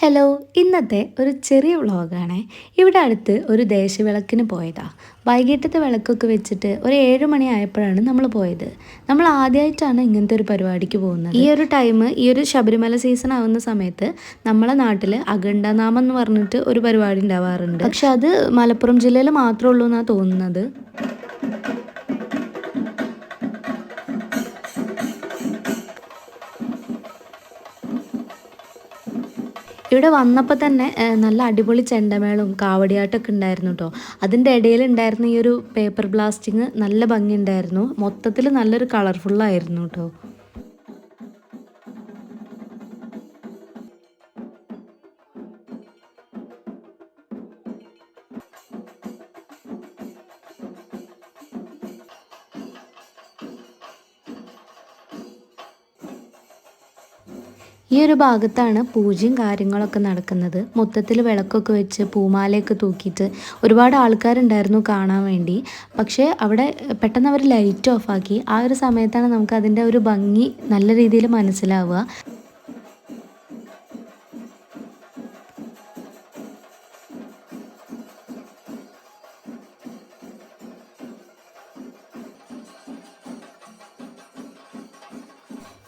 Hello, ഇന്നത്തെ ഒരു ചെറിയ വ്ളോഗാണ്. ഇവിടെ അടുത്ത് ഒരു ദേശവിളക്കിന് പോയതാണ്. വൈകിട്ടത്തെ വിളക്കൊക്കെ വെച്ചിട്ട് ഒരു 7 മണി ആയപ്പോഴാണ് നമ്മൾ പോയത്. നമ്മൾ ആദ്യമായിട്ടാണ് ഇങ്ങനത്തെ ഒരു പരിപാടിക്ക് പോകുന്നത്. ഈ ഒരു ടൈം, ഈ ഒരു ശബരിമല സീസൺ ആവുന്ന സമയത്ത് നമ്മളെ നാട്ടിൽ അഖണ്ഡനാമം എന്ന് പറഞ്ഞിട്ട് ഒരു പരിപാടി ഉണ്ടാവാറുണ്ട്. പക്ഷെ അത് മലപ്പുറം ജില്ലയിൽ മാത്രമേ ഉള്ളൂ എന്നാണ് തോന്നുന്നത്. ഇവിടെ വന്നപ്പോൾ തന്നെ നല്ല അടിപൊളി ചെണ്ടമേളവും കാവടിയാട്ടമൊക്കെ ഉണ്ടായിരുന്നു കേട്ടോ. അതിൻ്റെ ഇടയിൽ ഉണ്ടായിരുന്ന ഈ ഒരു പേപ്പർ ബ്ലാസ്റ്റിങ് നല്ല ഭംഗിയുണ്ടായിരുന്നു. മൊത്തത്തിൽ നല്ലൊരു കളർഫുള്ളായിരുന്നു കേട്ടോ. ഈ ഒരു ഭാഗത്താണ് പൂജയും കാര്യങ്ങളൊക്കെ നടക്കുന്നത്. മൊത്തത്തിൽ വിളക്കൊക്കെ വെച്ച് പൂമാലയൊക്കെ തൂക്കിയിട്ട് ഒരുപാട് ആൾക്കാരുണ്ടായിരുന്നു കാണാൻ വേണ്ടി. പക്ഷേ അവിടെ പെട്ടെന്ന് അവർ ലൈറ്റ് ഓഫാക്കി. ആ ഒരു സമയത്താണ് നമുക്ക് അതിൻ്റെ ഒരു ഭംഗി നല്ല രീതിയിൽ മനസ്സിലാവുക.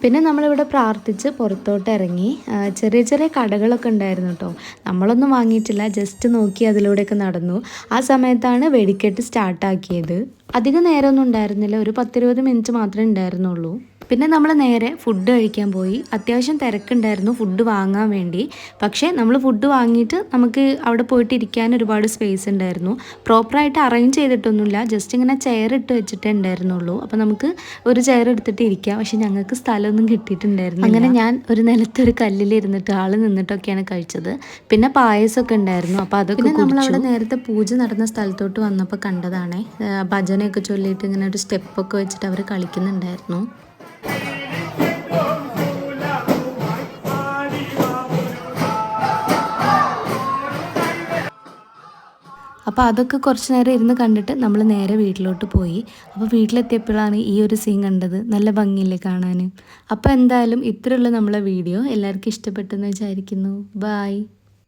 പിന്നെ നമ്മളിവിടെ പ്രാർത്ഥിച്ച് പുറത്തോട്ട് ഇറങ്ങി. ചെറിയ ചെറിയ കടകളൊക്കെ ഉണ്ടായിരുന്നു കേട്ടോ. നമ്മളൊന്നും വാങ്ങിയിട്ടില്ല, ജസ്റ്റ് നോക്കി അതിലൂടെയൊക്കെ നടന്നു. ആ സമയത്താണ് വെടിക്കെട്ട് സ്റ്റാർട്ടാക്കിയത്. അധികം നേരമൊന്നും ഉണ്ടായിരുന്നില്ല, ഒരു 10-20 മിനിറ്റ് മാത്രമേ ഉണ്ടായിരുന്നുള്ളൂ. പിന്നെ നമ്മൾ നേരെ ഫുഡ് കഴിക്കാൻ പോയി. അത്യാവശ്യം തിരക്കുണ്ടായിരുന്നു ഫുഡ് വാങ്ങാൻ വേണ്ടി. പക്ഷേ നമ്മൾ ഫുഡ് വാങ്ങിയിട്ട് നമുക്ക് അവിടെ പോയിട്ട് ഇരിക്കാൻ ഒരുപാട് സ്പേസ് ഉണ്ടായിരുന്നു. പ്രോപ്പറായിട്ട് അറേഞ്ച് ചെയ്തിട്ടൊന്നുമില്ല, ജസ്റ്റ് ഇങ്ങനെ ചെയർ ഇട്ട് വെച്ചിട്ടേ ഉണ്ടായിരുന്നുള്ളൂ. അപ്പോൾ നമുക്ക് ഒരു ചെയർ എടുത്തിട്ട് ഇരിക്കാം. പക്ഷെ ഞങ്ങൾക്ക് സ്ഥലമൊന്നും കിട്ടിയിട്ടുണ്ടായിരുന്നു. അങ്ങനെ ഞാൻ ഒരു നിലത്തൊരു കല്ലിലിരുന്നിട്ട് ആൾ നിന്നിട്ടൊക്കെയാണ് കഴിച്ചത്. പിന്നെ പായസമൊക്കെ ഉണ്ടായിരുന്നു. അപ്പോൾ അതൊക്കെ നമ്മളവിടെ നേരത്തെ പൂജ നടന്ന സ്ഥലത്തോട്ട് വന്നപ്പോൾ കണ്ടതാണ്. ഭജനയൊക്കെ ചൊല്ലിയിട്ട് ഇങ്ങനെ ഒരു സ്റ്റെപ്പൊക്കെ വെച്ചിട്ട് അവർ കളിക്കുന്നുണ്ടായിരുന്നു. അപ്പോൾ അതൊക്കെ കുറച്ച് നേരം ഇരുന്ന് കണ്ടിട്ട് നമ്മൾ നേരെ വീട്ടിലോട്ട് പോയി. അപ്പോൾ വീട്ടിലെത്തിയപ്പോഴാണ് ഈ ഒരു സീൻ കണ്ടത്. നല്ല ഭംഗിയില്ലേ കാണാൻ. അപ്പോൾ എന്തായാലും ഇത്രയുള്ള നമ്മളെ വീഡിയോ എല്ലാവർക്കും ഇഷ്ടപ്പെട്ടെന്ന് വിചാരിക്കുന്നു. ബായ്.